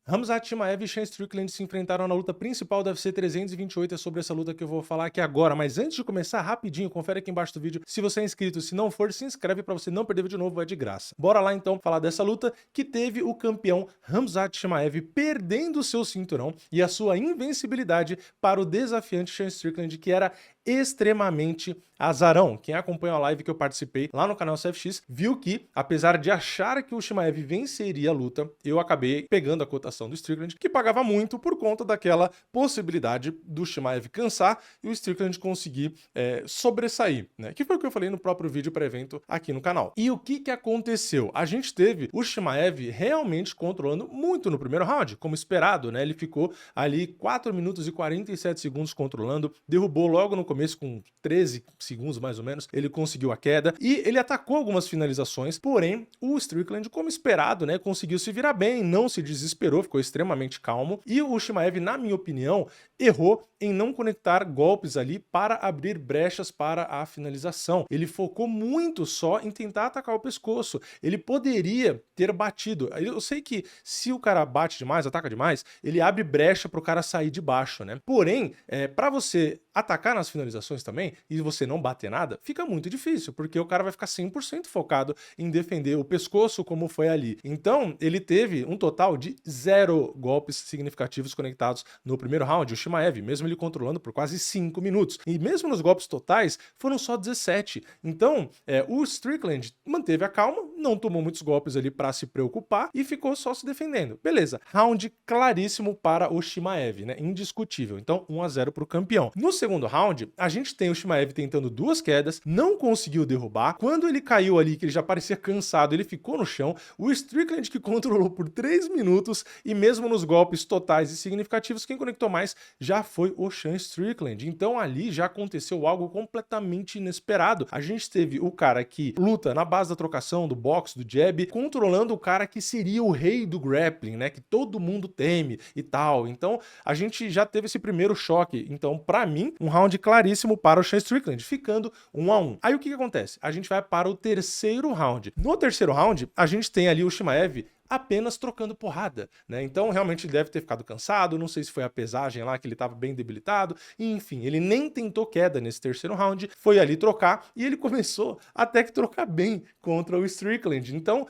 Khamzat Chimaev e Sean Strickland se enfrentaram na luta principal do UFC 328, é sobre essa luta que eu vou falar aqui agora. Mas antes de começar, rapidinho, confere aqui embaixo do vídeo se você é inscrito. Se não for, se inscreve pra você não perder vídeo novo, é de graça. Bora lá então falar dessa luta que teve o campeão Khamzat Chimaev perdendo seu cinturão e a sua invencibilidade para o desafiante Sean Strickland, que era extremamente azarão. Quem acompanha a live que eu participei lá no canal CFX viu que, apesar de achar que o Chimaev venceria a luta, eu acabei pegando a cotação do Strickland, que pagava muito por conta daquela possibilidade do Chimaev cansar e o Strickland conseguir sobressair, né? Que foi o que eu falei no próprio vídeo pré-evento aqui no canal. E o que aconteceu? A gente teve o Chimaev realmente controlando muito no primeiro round, como esperado, né? Ele ficou ali 4 minutos e 47 segundos controlando, derrubou logo no começo com 13 segundos mais ou menos, ele conseguiu a queda e ele atacou algumas finalizações, porém o Strickland, como esperado, né, conseguiu se virar bem, não se desesperou, ficou extremamente calmo e o Chimaev, na minha opinião, errou em não conectar golpes ali para abrir brechas para a finalização. Ele focou muito só em tentar atacar o pescoço. Ele poderia ter batido. Eu sei que se o cara bate demais, ataca demais, ele abre brecha para o cara sair de baixo, né? Porém, para você atacar nas finalizações também e você não bater nada, fica muito difícil, porque o cara vai ficar 100% focado em defender o pescoço como foi ali. Então, ele teve um total de 0 golpes significativos conectados no primeiro round, o Chimaev, mesmo ele controlando por quase 5 minutos. E mesmo nos golpes totais, foram só 17. Então, o Strickland manteve a calma, não tomou muitos golpes ali para se preocupar e ficou só se defendendo. Beleza, round claríssimo para o Chimaev, né? Indiscutível. Então, 1-0 para o campeão. No segundo round, a gente tem o Chimaev tentando 2 quedas, não conseguiu derrubar. Quando ele caiu ali, que ele já parecia cansado, ele ficou no chão. O Strickland que controlou por 3 minutos e mesmo nos golpes totais e significativos, quem conectou mais já foi o Sean Strickland. Então ali já aconteceu algo completamente inesperado. A gente teve o cara que luta na base da trocação, do boxe, do jab, controlando o cara que seria o rei do grappling, né? Que todo mundo teme e tal. Então a gente já teve esse primeiro choque. Então, pra mim, um round claríssimo para o Sean Strickland, ficando 1-1. Aí o que acontece? A gente vai para o terceiro round. No terceiro round, a gente tem ali o Chimaev apenas trocando porrada, né? Então realmente ele deve ter ficado cansado, não sei se foi a pesagem lá que ele estava bem debilitado, e, enfim, ele nem tentou queda nesse terceiro round, foi ali trocar e ele começou até que trocar bem contra o Strickland. Então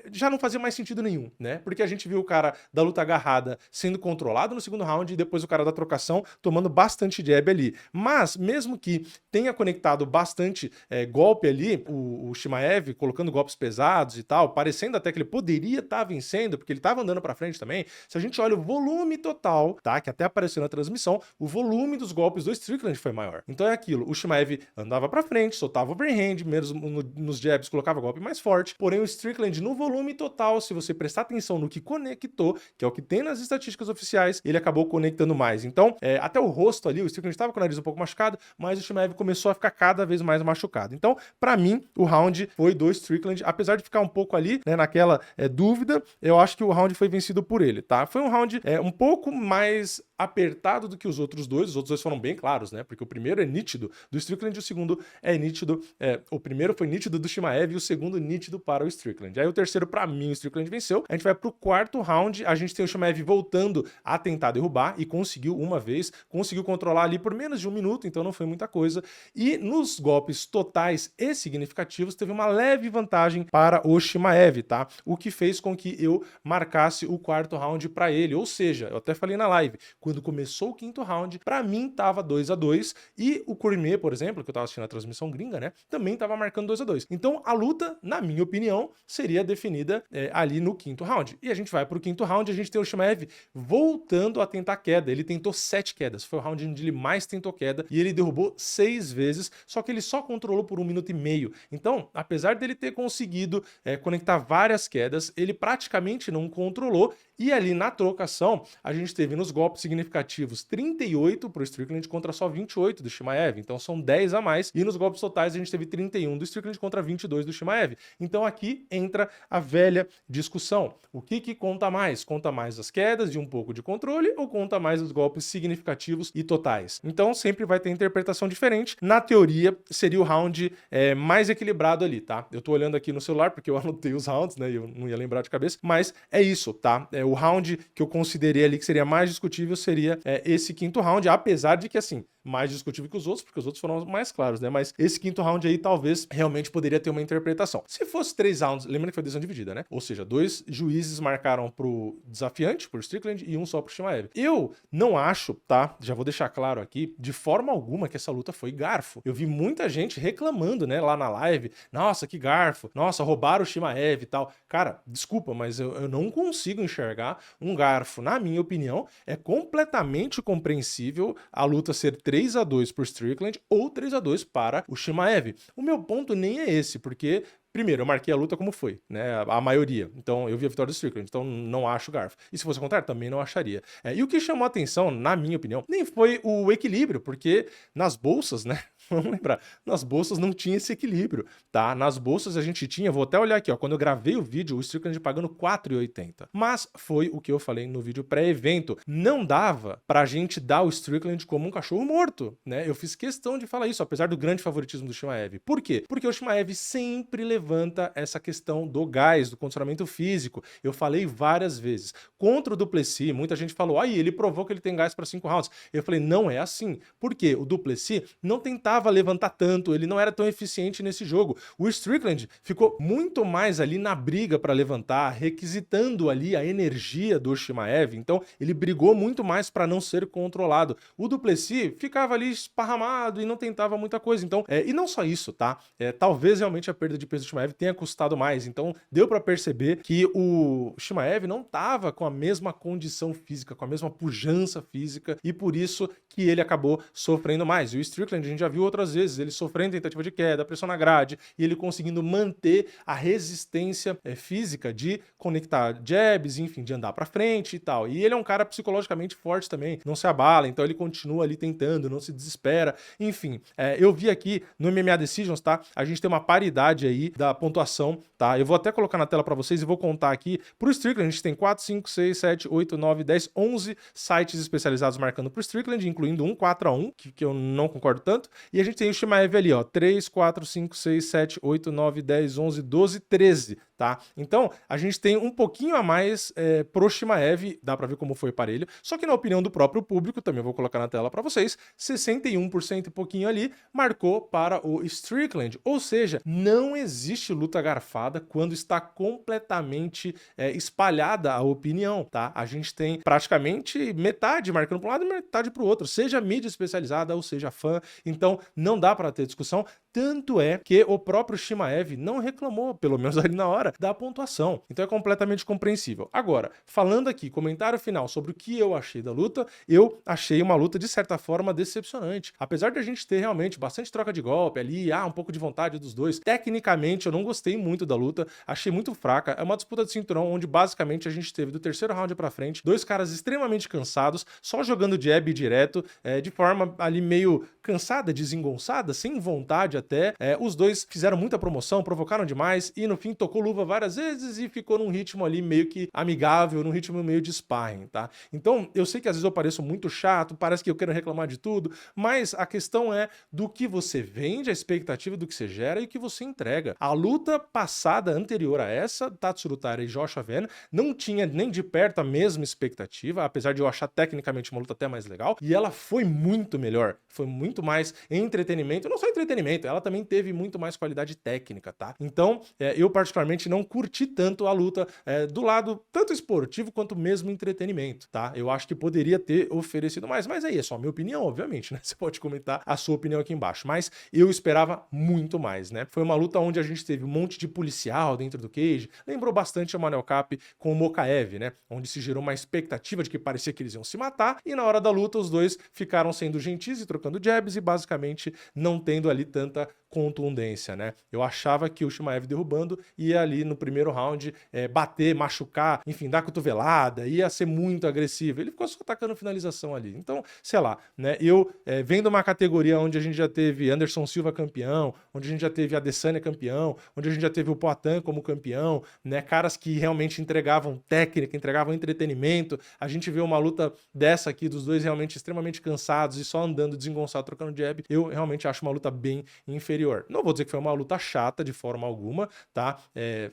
já não fazia mais sentido nenhum, né? Porque a gente viu o cara da luta agarrada sendo controlado no segundo round e depois o cara da trocação tomando bastante jab ali. Mas mesmo que tenha conectado bastante golpe ali, o Chimaev colocando golpes pesados e tal, parecendo até que ele poderia estar vencendo, porque ele estava andando para frente também. Se a gente olha o volume total, tá, que até apareceu na transmissão, o volume dos golpes do Strickland foi maior. Então é aquilo, o Chimaev andava para frente, soltava overhand, mesmo nos jabs colocava golpe mais forte, porém o Strickland no volume total, se você prestar atenção no que conectou, que é o que tem nas estatísticas oficiais, ele acabou conectando mais. Então, até o rosto ali, o Strickland estava com o nariz um pouco machucado, mas o Chimaev começou a ficar cada vez mais machucado. Então, para mim, o round foi do Strickland, apesar de ficar um pouco ali, né, naquela dúvida, eu acho que o round foi vencido por ele, tá? Foi um round um pouco mais apertado do que os outros dois foram bem claros, né? Porque o primeiro é nítido do Strickland e o segundo é nítido, o primeiro foi nítido do Chimaev e o segundo nítido para o Strickland. Aí o terceiro, para mim, o Strickland venceu. A gente vai pro quarto round, a gente tem o Chimaev voltando a tentar derrubar e conseguiu uma vez, conseguiu controlar ali por menos de 1 minuto, então não foi muita coisa. E nos golpes totais e significativos, teve uma leve vantagem para o Chimaev, tá? O que fez com que eu marcasse o quarto round para ele, ou seja, eu até falei na live, quando começou o quinto round, para mim tava 2-2 e o Cormier, por exemplo, que eu tava assistindo a transmissão gringa, né, também tava marcando 2-2. Então a luta, na minha opinião, seria definida ali no quinto round. E a gente vai pro quinto round, a gente tem o Chimaev voltando a tentar queda. Ele tentou 7 quedas, foi o round onde ele mais tentou queda e ele derrubou 6 vezes, só que ele só controlou por 1 minuto e meio. Então, apesar dele ter conseguido conectar várias quedas, ele praticamente não controlou. E ali na trocação, a gente teve nos golpes significativos 38 para o Strickland contra só 28 do Chimaev, então são 10 a mais. E nos golpes totais a gente teve 31 do Strickland contra 22 do Chimaev. Então aqui entra a velha discussão. O que conta mais? Conta mais as quedas e um pouco de controle ou conta mais os golpes significativos e totais? Então sempre vai ter interpretação diferente. Na teoria, seria o round mais equilibrado ali, tá? Eu tô olhando aqui no celular porque eu anotei os rounds, né? Eu não ia lembrar de cabeça, mas é isso, tá? o round que eu considerei ali que seria mais discutível seria esse quinto round, apesar de que, assim, mais discutível que os outros, porque os outros foram mais claros, né? Mas esse quinto round aí talvez realmente poderia ter uma interpretação. Se fosse 3 rounds, lembrando que foi decisão dividida, né? Ou seja, 2 juízes marcaram pro desafiante, pro Strickland, e um só pro Chimaev. Eu não acho, tá? Já vou deixar claro aqui, de forma alguma que essa luta foi garfo. Eu vi muita gente reclamando, né, lá na live. Nossa, que garfo. Nossa, roubaram o Chimaev e tal. Cara, desculpa, mas eu não consigo enxergar um garfo. Na minha opinião, é completamente compreensível a luta ser 3-2 por Strickland ou 3-2 para o Chimaev. O meu ponto nem é esse, porque primeiro, eu marquei a luta como foi, né? A maioria. Então, eu vi a vitória do Strickland. Então, não acho garfo. E se fosse o contrário, também não acharia. E o que chamou a atenção, na minha opinião, nem foi o equilíbrio, porque nas bolsas, né? Vamos lembrar, nas bolsas não tinha esse equilíbrio, tá? Nas bolsas a gente tinha, vou até olhar aqui, ó, quando eu gravei o vídeo, o Strickland pagando 4,80. Mas foi o que eu falei no vídeo pré-evento. Não dava pra gente dar o Strickland como um cachorro morto, né? Eu fiz questão de falar isso, apesar do grande favoritismo do Chimaev. Por quê? Porque o Chimaev sempre levanta essa questão do gás, do condicionamento físico. Eu falei várias vezes. Contra o Duplessis, muita gente falou, aí ele provou que ele tem gás para 5 rounds. Eu falei, não é assim. Por quê? O Duplessis não tentava levantar tanto, ele não era tão eficiente nesse jogo. O Strickland ficou muito mais ali na briga para levantar, requisitando ali a energia do Chimaev, então ele brigou muito mais para não ser controlado. O Duplessis ficava ali esparramado e não tentava muita coisa, então, e não só isso, tá? Talvez realmente a perda de peso do Chimaev tenha custado mais, então deu para perceber que o Chimaev não tava com a mesma condição física, com a mesma pujança física, e por isso que ele acabou sofrendo mais. E o Strickland, a gente já viu outras vezes, ele sofrendo tentativa de queda, pressão na grade, e ele conseguindo manter a resistência física de conectar jabs, enfim, de andar pra frente e tal. E ele é um cara psicologicamente forte também, não se abala, então ele continua ali tentando, não se desespera, enfim. Eu vi aqui no MMA Decisions, tá? A gente tem uma paridade aí da pontuação, tá? Eu vou até colocar na tela pra vocês e vou contar aqui. Pro Strickland, a gente tem 4, 5, 6, 7, 8, 9, 10, 11 sites especializados marcando pro Strickland, incluindo um 4-1, que eu não concordo tanto. E a gente tem o Chimaev ali, ó, 3, 4, 5, 6, 7, 8, 9, 10, 11, 12, 13, tá? Então, a gente tem um pouquinho a mais pro Chimaev, dá pra ver como foi parelho, só que na opinião do próprio público, também vou colocar na tela pra vocês, 61% e pouquinho ali marcou para o Strickland, ou seja, não existe luta garfada quando está completamente espalhada a opinião, tá? A gente tem praticamente metade marcando para um lado e metade para o outro, seja mídia especializada ou seja fã, então não dá para ter discussão, tanto é que o próprio Chimaev não reclamou, pelo menos ali na hora, da pontuação, então é completamente compreensível. Agora, falando aqui, comentário final sobre o que eu achei da luta, eu achei uma luta de certa forma decepcionante, apesar de a gente ter realmente bastante troca de golpe ali, um pouco de vontade dos dois, tecnicamente eu não gostei muito da luta, achei muito fraca, é uma disputa de cinturão onde basicamente a gente teve do terceiro round pra frente, dois caras extremamente cansados, só jogando jab direto, de forma ali meio cansada, desengonçada, sem vontade até, os dois fizeram muita promoção, provocaram demais e no fim tocou luva várias vezes e ficou num ritmo ali meio que amigável, num ritmo meio de sparring, tá? Então eu sei que às vezes eu pareço muito chato, parece que eu quero reclamar de tudo, mas a questão é do que você vende, a expectativa do que você gera e o que você entrega. A luta passada, anterior a essa, Tatsuro Taira e Joshua Venn, não tinha nem de perto a mesma expectativa, apesar de eu achar tecnicamente uma luta até mais legal, e ela foi muito melhor, foi muito mais entretenimento, não só entretenimento, ela também teve muito mais qualidade técnica, tá? Então, eu particularmente não curti tanto a luta do lado tanto esportivo quanto mesmo entretenimento, tá? Eu acho que poderia ter oferecido mais, mas aí é só a minha opinião, obviamente, né? Você pode comentar a sua opinião aqui embaixo, mas eu esperava muito mais, né? Foi uma luta onde a gente teve um monte de policial dentro do cage, lembrou bastante a Manel Kape com o Mokaev, né? Onde se gerou uma expectativa de que parecia que eles iam se matar, e na hora da luta os dois ficaram sendo gentis e trocando jabs e basicamente não tendo ali tanta contundência, né? Eu achava que o Chimaev derrubando ia ali no primeiro round bater, machucar, enfim, dar cotovelada, ia ser muito agressivo. Ele ficou só atacando finalização ali. Então, sei lá, né? Eu vendo uma categoria onde a gente já teve Anderson Silva campeão, onde a gente já teve Adesanya campeão, onde a gente já teve o Poatan como campeão, né? Caras que realmente entregavam técnica, entregavam entretenimento. A gente vê uma luta dessa aqui dos dois realmente extremamente cansados e só andando desengonçado, trocando jab. Eu realmente acho uma luta bem inferior. superior. Não vou dizer que foi uma luta chata de forma alguma, tá?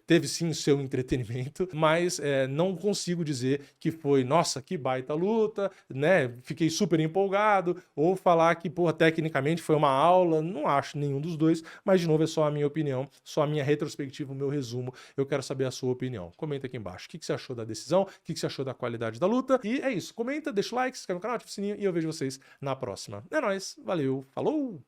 Teve sim seu entretenimento, mas não consigo dizer que foi, nossa, que baita luta, né? Fiquei super empolgado, ou falar que, porra, tecnicamente foi uma aula. Não acho nenhum dos dois, mas de novo é só a minha opinião, só a minha retrospectiva, o meu resumo. Eu quero saber a sua opinião. Comenta aqui embaixo. O que você achou da decisão? O que você achou da qualidade da luta? E é isso. Comenta, deixa o like, se inscreve no canal, ativa o sininho e eu vejo vocês na próxima. É nóis, valeu, falou!